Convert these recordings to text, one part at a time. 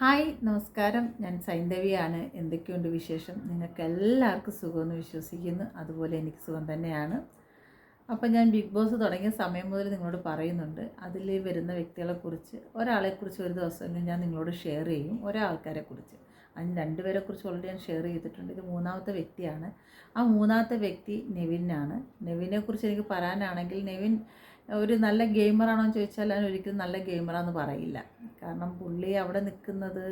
Hi നമസ്കാരം, ഞാൻ സൈന്ധവിയാണ്. എന്തൊക്കെയുണ്ട് വിശേഷം? നിങ്ങൾക്ക് എല്ലാവർക്കും സുഖമെന്ന് വിശ്വസിക്കുന്നു. അതുപോലെ എനിക്ക് സുഖം തന്നെയാണ്. അപ്പം ഞാൻ ബിഗ് ബോസ് തുടങ്ങിയ സമയം മുതൽ നിങ്ങളോട് പറയുന്നുണ്ട്, അതിൽ വരുന്ന വ്യക്തികളെക്കുറിച്ച് ഒരാളെക്കുറിച്ച് ഒരു ദിവസമെങ്കിലും ഞാൻ നിങ്ങളോട് ഷെയർ ചെയ്യും. ഒരാൾക്കാരെക്കുറിച്ച്, അതിന് രണ്ടുപേരെക്കുറിച്ച് ഓൾറെഡി ഞാൻ ഷെയർ ചെയ്തിട്ടുണ്ട്. ഇത് മൂന്നാമത്തെ വ്യക്തിയാണ്. ആ മൂന്നാമത്തെ വ്യക്തി നെവിനാണ്. നെവിനെക്കുറിച്ച് എനിക്ക് പറയാനാണെങ്കിൽ, നെവിൻ ഒരു നല്ല ഗെയിമറാണോ എന്ന് ചോദിച്ചാൽ ഞാൻ ഒരിക്കലും നല്ല ഗെയിമറാന്ന് പറയില്ല. കാരണം പുള്ളി അവിടെ നിൽക്കുന്നത്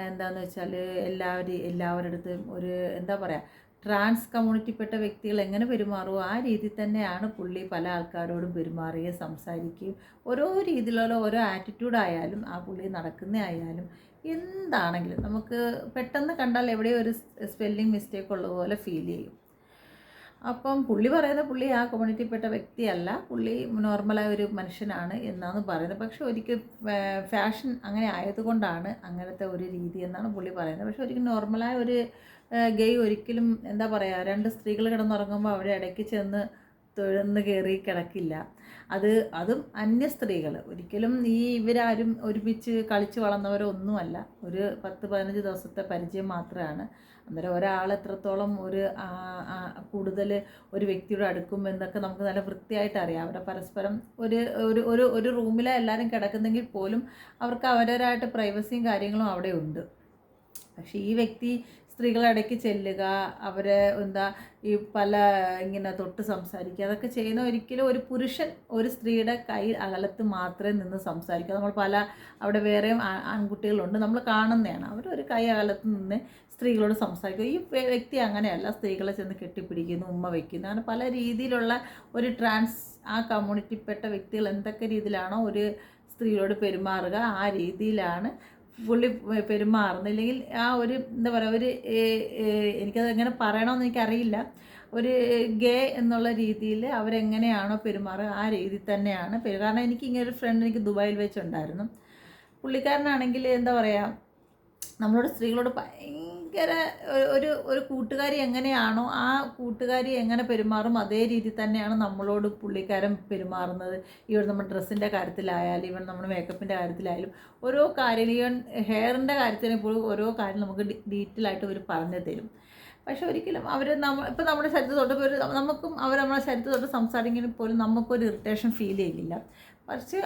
എന്താണെന്ന് വെച്ചാൽ എല്ലാവരുടെ അടുത്തും ഒരു എന്താ പറയുക, ട്രാൻസ് കമ്മ്യൂണിറ്റിപ്പെട്ട വ്യക്തികൾ എങ്ങനെ പെരുമാറുമോ ആ രീതിയിൽ തന്നെയാണ് പുള്ളി പല ആൾക്കാരോടും പെരുമാറുകയും സംസാരിക്കുകയും ഓരോ രീതിയിലുള്ള ഓരോ ആറ്റിറ്റ്യൂഡായാലും ആ പുള്ളി നടക്കുന്ന ആയാലും എന്താണെങ്കിലും നമുക്ക് പെട്ടെന്ന് കണ്ടാൽ എവിടെയോ ഒരു സ്പെല്ലിംഗ് മിസ്റ്റേക്ക് ഉള്ള പോലെ ഫീൽ ചെയ്യും. അപ്പം പുള്ളി പറയുന്നത് പുള്ളി ആ കമ്മ്യൂണിറ്റിപ്പെട്ട വ്യക്തിയല്ല, പുള്ളി നോർമലായ ഒരു മനുഷ്യനാണ് എന്നാണ് പറയുന്നത്. പക്ഷെ ഒരിക്കൽ ഫാഷൻ അങ്ങനെ ആയതുകൊണ്ടാണ് അങ്ങനത്തെ ഒരു രീതി എന്നാണ് പുള്ളി പറയുന്നത്. പക്ഷെ ഒരിക്കലും നോർമലായ ഒരു ഗെയ് ഒരിക്കലും എന്താ പറയുക, രണ്ട് സ്ത്രീകൾ കിടന്നുറങ്ങുമ്പോൾ അവിടെ ഇടയ്ക്ക് ചെന്ന് തൊഴുന്ന് കയറി കിടക്കില്ല. അതും അന്യ സ്ത്രീകൾ. ഒരിക്കലും ഇവരാരും ഒരുമിച്ച് കളിച്ച് വളർന്നവരൊന്നുമല്ല. ഒരു 10-15 ദിവസത്തെ പരിചയം മാത്രമാണ്. അന്നേരം ഒരാൾ എത്രത്തോളം കൂടുതൽ ഒരു വ്യക്തിയോട് അടുക്കും എന്നൊക്കെ നമുക്ക് നല്ല വൃത്തിയായിട്ട് അറിയാം. അവിടെ പരസ്പരം ഒരു ഒരു ഒരു ഒരു റൂമിലെ എല്ലാവരും കിടക്കുന്നെങ്കിൽ പോലും അവർക്ക് അവരവരായിട്ട് പ്രൈവസിയും കാര്യങ്ങളും അവിടെ ഉണ്ട്. പക്ഷേ ഈ വ്യക്തി സ്ത്രീകളെ ഇടയ്ക്ക് ചെല്ലുക, അവരെ ഈ പല ഇങ്ങനെ തൊട്ട് സംസാരിക്കുക, അതൊക്കെ ചെയ്യുന്ന ഒരിക്കലും ഒരു പുരുഷൻ ഒരു സ്ത്രീയുടെ കൈ അകലത്ത് മാത്രമേ നിന്ന് സംസാരിക്കുക. നമ്മൾ അവിടെ വേറെയും ആൺകുട്ടികളുണ്ട്, നമ്മൾ കാണുന്നതാണ്. അവരൊരു കൈ അകലത്ത് നിന്ന് സ്ത്രീകളോട് സംസാരിക്കുക. ഈ വ്യക്തി അങ്ങനെയല്ല, സ്ത്രീകളെ ചെന്ന് കെട്ടിപ്പിടിക്കുന്നു, ഉമ്മ വയ്ക്കുന്നു, അങ്ങനെ പല രീതിയിലുള്ള ഒരു ആ കമ്മ്യൂണിറ്റിപ്പെട്ട വ്യക്തികൾ എന്തൊക്കെ രീതിയിലാണോ ഒരു സ്ത്രീയോട് പെരുമാറുക ആ രീതിയിലാണ് പുള്ളി പെരുമാറുന്നില്ലെങ്കിൽ ആ ഒരു എന്താ പറയുക, ഒരു എനിക്കത് എങ്ങനെ പറയണമെന്ന് എനിക്കറിയില്ല. ഒരു ഗേ എന്നുള്ള രീതിയിൽ അവരെങ്ങനെയാണോ പെരുമാറുക ആ രീതിയിൽ തന്നെയാണ് കാരണം എനിക്ക് ഇങ്ങനെ ഒരു ഫ്രണ്ട് എനിക്ക് ദുബായിൽ വെച്ചുണ്ടായിരുന്നു. പുള്ളിക്കാരനാണെങ്കിൽ എന്താ പറയുക, നമ്മളോട് സ്ത്രീകളോട് ഭയങ്കര ഒരു കൂട്ടുകാരി എങ്ങനെയാണോ ആ കൂട്ടുകാരി എങ്ങനെ പെരുമാറും അതേ രീതി തന്നെയാണ് നമ്മളോട് പുള്ളിക്കാരൻ പെരുമാറുന്നത്. ഇവിടെ നമ്മുടെ ഡ്രസ്സിൻ്റെ കാര്യത്തിലായാലും ഇവൻ നമ്മുടെ മേക്കപ്പിൻ്റെ കാര്യത്തിലായാലും ഓരോ കാര്യം, ഈവൻ ഹെയറിൻ്റെ കാര്യത്തിന് പോലും ഓരോ കാര്യം നമുക്ക് ഡീറ്റെയിൽ ആയിട്ട് ഇവർ പറഞ്ഞു തരും. പക്ഷെ ഒരിക്കലും അവർ ഇപ്പം നമ്മുടെ ശരീരത്തിൽ തൊട്ട് നമുക്കും അവർ നമ്മുടെ ശരീരത്തിൽ തൊട്ട് സംസാരിക്കുമ്പോൾ പോലും നമുക്കൊരു ഇറിറ്റേഷൻ ഫീൽ ചെയ്യില്ല. പക്ഷേ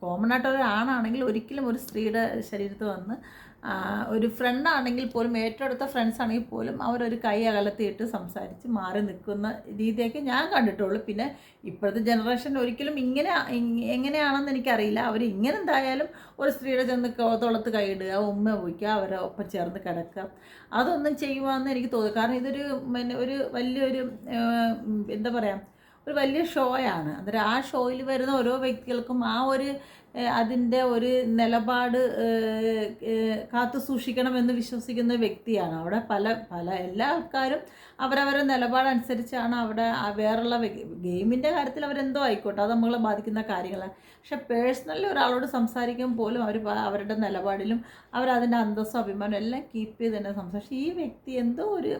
കോമൺ ആയിട്ട് ഒരാണാണെങ്കിൽ ഒരിക്കലും ഒരു സ്ത്രീയുടെ ശരീരത്തിൽ വന്ന് ഒരു ഫ്രണ്ടാണെങ്കിൽ പോലും, ഏറ്റവും അടുത്ത ഫ്രണ്ട്സ് ആണെങ്കിൽ പോലും അവരൊരു കൈ അകലത്തിയിട്ട് സംസാരിച്ച് മാറി നിൽക്കുന്ന രീതിയൊക്കെ ഞാൻ കണ്ടിട്ടുള്ളൂ. പിന്നെ ഇപ്പോഴത്തെ ജനറേഷൻ ഒരിക്കലും എങ്ങനെയാണെന്ന് എനിക്കറിയില്ല. അവർ ഇങ്ങനെ എന്തായാലും ഒരു സ്ത്രീയുടെ ചെന്ന് തോളത്ത് കൈയിടുക, ഉമ്മ വയ്ക്കുക, അവരെ ഒപ്പം ചേർന്ന് കിടക്കുക, അതൊന്നും ചെയ്യുവാന്ന് എനിക്ക് തോന്നുന്നു. കാരണം ഇതൊരു ഒരു വലിയൊരു എന്താ പറയുക, ഒരു വലിയ ഷോയാണ്. അന്നേരം ആ ഷോയിൽ വരുന്ന ഓരോ വ്യക്തികൾക്കും ആ ഒരു അതിൻ്റെ ഒരു നിലപാട് കാത്തു സൂക്ഷിക്കണമെന്ന് വിശ്വസിക്കുന്ന വ്യക്തിയാണ്. അവിടെ പല എല്ലാ ആൾക്കാരും അവരവരുടെ നിലപാടനുസരിച്ചാണ് അവിടെ വേറുള്ള ഗെയിമിൻ്റെ കാര്യത്തിൽ അവരെന്തോ ആയിക്കോട്ടെ, അത് നമ്മളെ ബാധിക്കുന്ന കാര്യങ്ങളാണ്. പക്ഷെ പേഴ്സണലി ഒരാളോട് സംസാരിക്കുമ്പോൾ പോലും അവരുടെ നിലപാടിലും അവരതിൻ്റെ അന്തസ്സും അഭിമാനം എല്ലാം കീപ്പ് ചെയ്ത് തന്നെ സംസാരിക്കും. പക്ഷേ ഈ വ്യക്തി എന്തോ ഒരു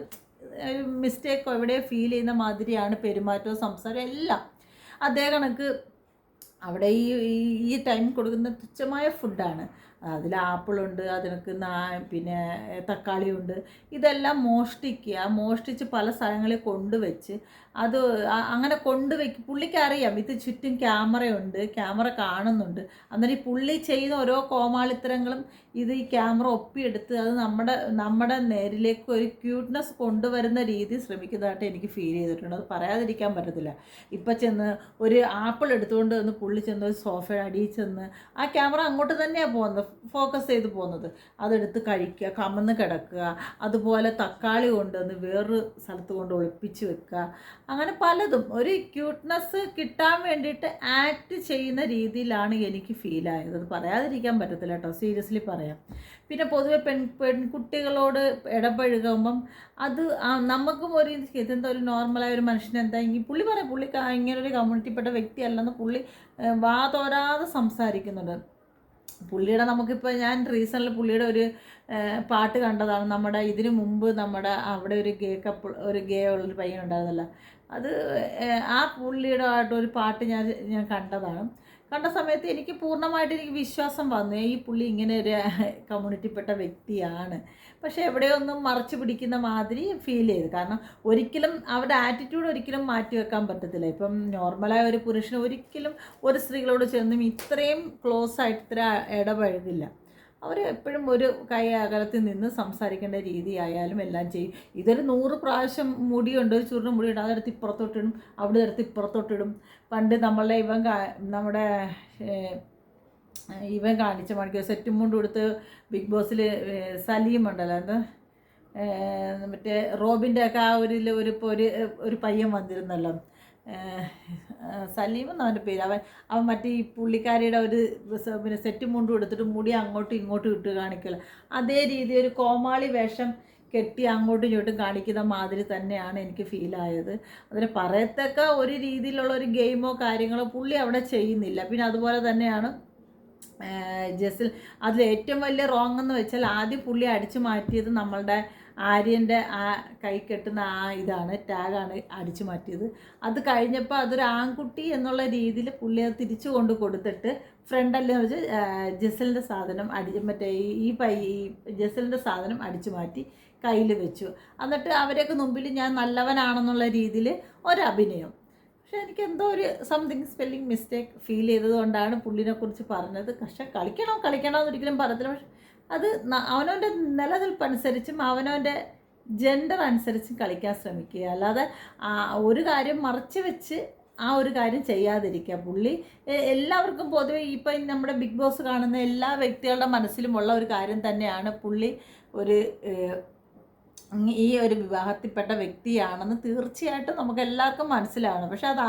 മിസ്റ്റേക്കോ എവിടെയോ ഫീൽ ചെയ്യുന്ന മാതിരിയാണ് പെരുമാറ്റവും സംസാരം എല്ലാം. അതേ കണക്ക് അവിടെ ഈ ടൈം കൊടുക്കുന്ന തുച്ഛമായ ഫുഡാണ്. അതിൽ ആപ്പിളുണ്ട്, അതിനൊക്കെ പിന്നെ തക്കാളിയുണ്ട്. ഇതെല്ലാം മോഷ്ടിച്ച് പല സ്ഥലങ്ങളിൽ കൊണ്ടുവച്ച് അത് അങ്ങനെ പുള്ളിക്കറിയാം ഇത് ചുറ്റും ക്യാമറയുണ്ട്, ക്യാമറ കാണുന്നുണ്ട്. അന്നേരം ഈ പുള്ളി ചെയ്യുന്ന ഓരോ കോമാളിത്തരങ്ങളും ഈ ക്യാമറ ഒപ്പിയെടുത്ത് അത് നമ്മുടെ നേരിലേക്ക് ഒരു ക്യൂട്ട്നെസ് കൊണ്ടുവരുന്ന രീതി ശ്രമിക്കുന്നതായിട്ട് എനിക്ക് ഫീൽ ചെയ്തിട്ടുണ്ട്. അത് പറയാതിരിക്കാൻ പറ്റത്തില്ല. ഇപ്പം ചെന്ന് ഒരു ആപ്പിൾ എടുത്തുകൊണ്ട് വന്ന് പുള്ളി ചെന്ന് ഒരു സോഫയുടെ അടിയിൽ ചെന്ന് ആ ക്യാമറ അങ്ങോട്ട് തന്നെയാണ് പോകുന്നത്, ഫോക്കസ് ചെയ്ത് പോകുന്നത്. അതെടുത്ത് കഴിക്കുക, കമന്ന് കിടക്കുക, അതുപോലെ തക്കാളി കൊണ്ടുവന്ന് വേറൊരു സ്ഥലത്ത് കൊണ്ട് ഒളിപ്പിച്ച് വെക്കുക, അങ്ങനെ പലതും ഒരു ക്യൂട്ട്നെസ് കിട്ടാൻ വേണ്ടിയിട്ട് ആക്ട് ചെയ്യുന്ന രീതിയിലാണ് എനിക്ക് ഫീലായത്. അത് പറയാതിരിക്കാൻ പറ്റത്തില്ല കേട്ടോ, സീരിയസ്ലി പറയാം. പിന്നെ പൊതുവെ പെൺകുട്ടികളോട് ഇടപഴകുമ്പം അത് നമുക്കും ഇതെന്താ ഒരു നോർമലായ ഒരു മനുഷ്യനെന്താ പുള്ളി ഇങ്ങനൊരു കമ്മ്യൂണിറ്റിപ്പെട്ട വ്യക്തിയല്ലെന്ന് പുള്ളി വാതോരാതെ സംസാരിക്കുന്നുണ്ട്. പുള്ളിയുടെ നമുക്കിപ്പോൾ ഞാൻ റീസണിൽ പുള്ളിയുടെ ഒരു പാട്ട് കണ്ടതാണ്. ഇതിനു മുമ്പ് അവിടെ ഒരു ഗേ ഉള്ളൊരു പയ്യനുണ്ടായിരുന്നല്ലോ, അത് ആ പുള്ളിയുടെ ആയിട്ടൊരു പാട്ട് ഞാൻ കണ്ടതാണ്. കണ്ട സമയത്ത് എനിക്ക് പൂർണ്ണമായിട്ട് എനിക്ക് വിശ്വാസം വന്നു ഈ പുള്ളി ഇങ്ങനെ ഒരു കമ്മ്യൂണിറ്റിപ്പെട്ട വ്യക്തിയാണ്. പക്ഷേ എവിടെയൊന്നും മറച്ചു പിടിക്കുന്ന മാതിരി ഫീൽ ചെയ്തു. കാരണം ഒരിക്കലും അവരുടെ ആറ്റിറ്റ്യൂഡ് ഒരിക്കലും മാറ്റി വെക്കാൻ പറ്റത്തില്ല. ഇപ്പം നോർമലായ ഒരു പുരുഷന് ഒരിക്കലും ഒരു സ്ത്രീകളോട് ചെന്നും ഇത്രയും ക്ലോസ് ആയിട്ട് ഇത്ര ഇടപഴകില്ല. അവർ എപ്പോഴും ഒരു കൈ അകലത്തിൽ നിന്ന് സംസാരിക്കേണ്ട രീതി ആയാലും എല്ലാം ചെയ്യും. ഇതൊരു 100 പ്രാവശ്യം മുടിയുണ്ട്, ഒരു ചുരുണ്ട മുടിയുണ്ട്, അതെടുത്ത് ഇപ്പുറത്തോട്ടിടും, അവിടെ എടുത്ത് ഇപ്പുറത്തോട്ടിടും. പണ്ട് നമ്മുടെ നമ്മുടെ ഇവൻ കാണിച്ച മണിക്കൂർ സെറ്റും മുണ്ട് കൊടുത്ത് ബിഗ് ബോസിൽ സലീം ഉണ്ടല്ലോ, അത് മറ്റേ റോബിൻ്റെ ഒക്കെ ആ ഒരു പയ്യൻ വന്നിരുന്നല്ലോ, സലീം എന്നവൻ്റെ പേര്. അവൻ മറ്റേ ഈ പുള്ളിക്കാരിയുടെ പിന്നെ സെറ്റും മുണ്ടും എടുത്തിട്ട് മുടി അങ്ങോട്ടും ഇങ്ങോട്ടും ഇട്ട് കാണിക്കില്ല. അതേ രീതി ഒരു കോമാളി വേഷം കെട്ടി അങ്ങോട്ടും ഇങ്ങോട്ടും കാണിക്കുന്ന മാതിരി തന്നെയാണ് എനിക്ക് ഫീലായത്. അതിന് പറയത്തക്ക ഒരു രീതിയിലുള്ള ഒരു ഗെയിമോ കാര്യങ്ങളോ പുള്ളി അവിടെ ചെയ്യുന്നില്ല. പിന്നെ അതുപോലെ തന്നെയാണ് ജസിൽ. അതിൽ ഏറ്റവും വലിയ റോങ് എന്ന് വെച്ചാൽ ആദ്യം പുള്ളി അടിച്ചു മാറ്റിയത് നമ്മളുടെ ആര്യൻ്റെ ആ കൈ കെട്ടുന്ന ഇതാണ്, ടാഗാണ് അടിച്ചു മാറ്റിയത്. അത് കഴിഞ്ഞപ്പോൾ അതൊരു ആൺകുട്ടി എന്നുള്ള രീതിയിൽ പുള്ളി അത് തിരിച്ചു കൊണ്ട് കൊടുത്തിട്ട് ഫ്രണ്ടല്ലെന്ന് വെച്ച് ജസലിൻ്റെ സാധനം മറ്റേ ജസലിൻ്റെ സാധനം അടിച്ചു മാറ്റി കയ്യിൽ വെച്ചു. എന്നിട്ട് അവരെയൊക്കെ മുമ്പിൽ ഞാൻ നല്ലവനാണെന്നുള്ള രീതിയിൽ ഒരഭിനയം. പക്ഷേ എനിക്ക് എന്തോ ഒരു സംതിങ് സ്പെല്ലിങ് മിസ്റ്റേക്ക് ഫീൽ ചെയ്തതുകൊണ്ടാണ് പുള്ളിനെക്കുറിച്ച് പറഞ്ഞത്. പക്ഷേ കളിക്കണമെന്ന് ഒരിക്കലും പറയത്തില്ല. പക്ഷെ അത് അവനവൻ്റെ നിലനിൽപ്പനുസരിച്ചും അവനവൻ്റെ ജെൻഡർ അനുസരിച്ചും കളിക്കാൻ ശ്രമിക്കുക. അല്ലാതെ ഒരു കാര്യം മറച്ചു വെച്ച് ആ ഒരു കാര്യം ചെയ്യാതിരിക്കുക. പുള്ളി എല്ലാവർക്കും പൊതുവെ ഇപ്പം നമ്മുടെ ബിഗ് ബോസ് കാണുന്ന എല്ലാ വ്യക്തികളുടെ മനസ്സിലുമുള്ള ഒരു കാര്യം തന്നെയാണ് പുള്ളി ഈ ഒരു വിവാഹത്തിൽപ്പെട്ട വ്യക്തിയാണെന്ന് തീർച്ചയായിട്ടും നമുക്ക് എല്ലാവർക്കും മനസ്സിലാവണം. പക്ഷെ അത്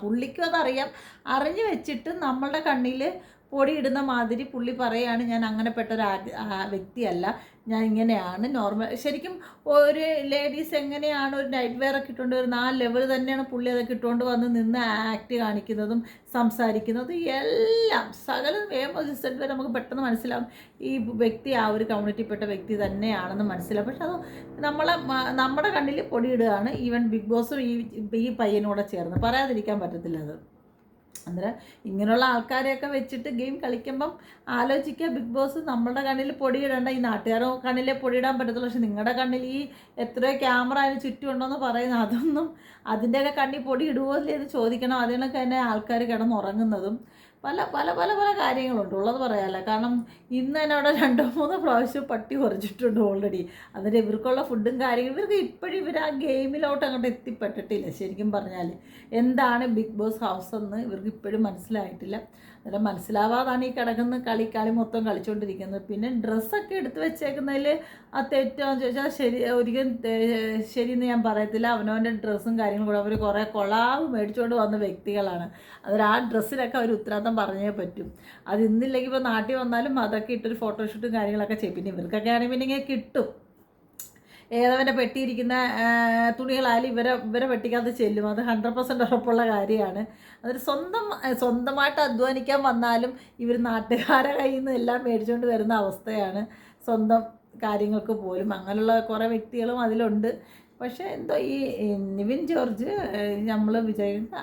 പുള്ളിക്കും അതറിയാം. അറിഞ്ഞു വെച്ചിട്ട് നമ്മളുടെ കണ്ണിൽ പൊടിയിടുന്ന മാതിരി പുള്ളി പറയുകയാണ്, ഞാൻ അങ്ങനെപ്പെട്ട ഒരു വ്യക്തിയല്ല, ഞാൻ ഇങ്ങനെയാണ് നോർമൽ. ശരിക്കും ഒരു ലേഡീസ് എങ്ങനെയാണ് ഒരു നൈറ്റ് വെയർ ഒക്കെ ഇട്ടുകൊണ്ട് വരുന്നത് ആ ലെവൽ തന്നെയാണ് പുള്ളി അതൊക്കെ ഇട്ടുകൊണ്ട് വന്ന് നിന്ന് ആക്ട് കാണിക്കുന്നതും സംസാരിക്കുന്നതും എല്ലാം സകലം റിസൾട്ട് വരെ നമുക്ക് പെട്ടെന്ന് മനസ്സിലാവും ഈ വ്യക്തി ആ ഒരു കമ്മ്യൂണിറ്റിപ്പെട്ട വ്യക്തി തന്നെയാണെന്ന് മനസ്സിലാവും. പക്ഷെ അത് നമ്മുടെ കണ്ണിൽ പൊടിയിടുകയാണ്. ഈവൻ ബിഗ് ബോസും ഈ പയ്യനോടെ ചേർന്ന് പറയാതിരിക്കാൻ പറ്റത്തില്ല. അത് അന്നേരം ഇങ്ങനെയുള്ള ആൾക്കാരെയൊക്കെ വെച്ചിട്ട് ഗെയിം കളിക്കുമ്പം ആലോചിക്കുക, ബിഗ് ബോസ് നമ്മളുടെ കണ്ണിൽ പൊടിയിടേണ്ട, ഈ നാട്ടുകാരോ കണ്ണിലെ പൊടിയിടാൻ പറ്റത്തുള്ളൂ. പക്ഷെ നിങ്ങളുടെ കണ്ണിൽ ഈ എത്രയോ ക്യാമറ അതിന് ചുറ്റും ഉണ്ടോയെന്ന് പറയുന്നത് അതൊന്നും അതിൻ്റെയൊക്കെ കണ്ണിൽ പൊടി ഇടുമോ ഇല്ലേ എന്ന് ചോദിക്കണം. അതിനൊക്കെ തന്നെ ആൾക്കാർ കിടന്നുറങ്ങുന്നതും പല പല പല പല കാര്യങ്ങളുണ്ട്, ഉള്ളത് പറയാമല്ല. കാരണം ഇന്ന് തന്നെ അവിടെ 2-3 പ്രാവശ്യം പട്ടി കുറച്ചിട്ടുണ്ട് ഓൾറെഡി. അതിന് ഇവർക്കുള്ള ഫുഡും കാര്യങ്ങളും ഇവർ ആ ഗെയിമിലോട്ട് അങ്ങോട്ട് എത്തിപ്പെട്ടിട്ടില്ല. ശരിക്കും പറഞ്ഞാൽ എന്താണ് ബിഗ് ബോസ് ഹൗസ് എന്ന് ഇവർക്ക് ഇപ്പോഴും മനസ്സിലായിട്ടില്ല. അന്നേരം മനസ്സിലാവാതാണ് ഈ കിടക്കുന്ന കളി മൊത്തം കളിച്ചുകൊണ്ടിരിക്കുന്നത്. പിന്നെ ഡ്രസ്സൊക്കെ എടുത്ത് വെച്ചേക്കുന്നതിൽ ആ തെറ്റാന്ന് ചോദിച്ചാൽ ഒരിക്കലും ശരിയെന്ന് ഞാൻ പറയത്തില്ല. അവനവൻ്റെ ഡ്രസ്സും കാര്യങ്ങളും കൂടെ അവർ കുറേ കൊളാവ് മേടിച്ചുകൊണ്ട് വന്ന വ്യക്തികളാണ്. അതിൽ ആ ഡ്രസ്സിലൊക്കെ അവർ ഉത്തരവാദിത്തം പറഞ്ഞേ പറ്റും. അത് ഇന്നില്ലെങ്കിൽ ഇപ്പോൾ നാട്ടിൽ വന്നാലും അതൊക്കെ ഇട്ടൊരു ഫോട്ടോഷൂട്ടും കാര്യങ്ങളൊക്കെ ചെയ്യും. പിന്നെ ഇവർക്കൊക്കെ ആണെങ്കിൽ പിന്നെ ഇങ്ങനെ കിട്ടും. ഏതവൻ്റെ പെട്ടിയിരിക്കുന്ന തുണികളായാലും ഇവരെ പെട്ടിക്കകത്ത് ചെല്ലും. അത് 100% ഉറപ്പുള്ള കാര്യമാണ്. അതൊരു സ്വന്തമായിട്ട് അധ്വാനിക്കാൻ വന്നാലും ഇവർ നാട്ടുകാരെ കയ്യിൽ നിന്ന് എല്ലാം മേടിച്ചുകൊണ്ട് വരുന്ന അവസ്ഥയാണ്. സ്വന്തം കാര്യങ്ങൾക്ക് പോലും അങ്ങനെയുള്ള കുറേ വ്യക്തികളും അതിലുണ്ട്. പക്ഷേ എന്തോ ഈ നിവിൻ ജോർജ് നമ്മൾ വിചാരിക്കുന്ന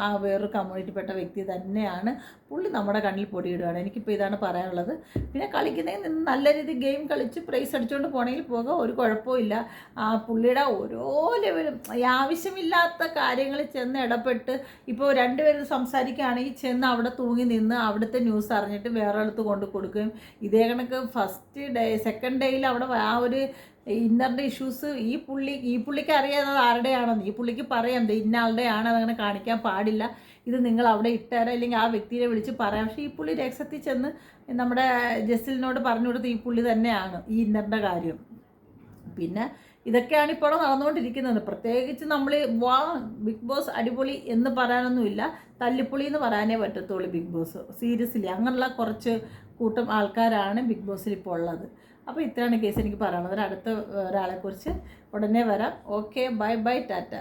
ആ വേറൊരു കമ്മ്യൂണിറ്റിപ്പെട്ട വ്യക്തി തന്നെയാണ്. പുള്ളി നമ്മുടെ കണ്ണിൽ പൊടിയിടുകയാണ്. എനിക്കിപ്പോൾ ഇതാണ് പറയാനുള്ളത്. പിന്നെ കളിക്കുന്നതിൽ നല്ല രീതിയിൽ ഗെയിം കളിച്ച് പ്രൈസ് അടിച്ചുകൊണ്ട് പോകണമെങ്കിൽ പോകാം, ഒരു കുഴപ്പമില്ല. പുള്ളിയുടെ ഓരോ ലെവലും ആവശ്യമില്ലാത്ത കാര്യങ്ങളിൽ ചെന്ന് ഇടപെട്ട് ഇപ്പോൾ രണ്ടുപേരും സംസാരിക്കുകയാണെങ്കിൽ ചെന്ന് അവിടെ തൂങ്ങി നിന്ന് അവിടുത്തെ ന്യൂസ് അറിഞ്ഞിട്ട് വേറെ അടുത്ത് കൊണ്ട് കൊടുക്കുകയും ഇതേ കണക്ക് ഫസ്റ്റ് ഡേ സെക്കൻഡ് ഡേയിൽ അവിടെ ആ ഒരു ഇന്നറിൻ്റെ ഇഷ്യൂസ് ഈ പുള്ളിക്ക് അറിയാവുന്നത് ആരുടെയാണെന്ന് ഈ പുള്ളിക്ക് പറയാം, ഇന്ന ആളുടെയാണ്, അതങ്ങനെ കാണിക്കാൻ പാടില്ല, ഇത് നിങ്ങൾ അവിടെ ഇട്ടുതരാം, ഇല്ലെങ്കിൽ ആ വ്യക്തിയെ വിളിച്ച് പറയാം. പക്ഷേ ഈ പുള്ളി രഹസ്യത്തിൽ ചെന്ന് നമ്മുടെ ജസലിനോട് പറഞ്ഞു കൊടുത്ത് ഈ പുള്ളി തന്നെയാണ് ഈ ഇന്നറിൻ്റെ കാര്യം. പിന്നെ ഇതൊക്കെയാണ് ഇപ്പോൾ നടന്നുകൊണ്ടിരിക്കുന്നത്. പ്രത്യേകിച്ച് നമ്മൾ ബിഗ് ബോസ് അടിപൊളി എന്ന് പറയാനൊന്നുമില്ല, തല്ലിപ്പൊളി എന്ന് പറയാനേ പറ്റത്തുള്ളൂ ബിഗ് ബോസ്. സീരിയസ്ലി അങ്ങനെയുള്ള കുറച്ച് കൂട്ടം ആൾക്കാരാണ് ബിഗ് ബോസിൽ ഇപ്പോൾ ഉള്ളത്. അപ്പോൾ ഇത്രയാണ് കേസ് എനിക്ക് പറയാനുള്ളത്. അടുത്ത ഒരാളെക്കുറിച്ച് ഉടനെ വരാം. Okay, bye bye, Tata.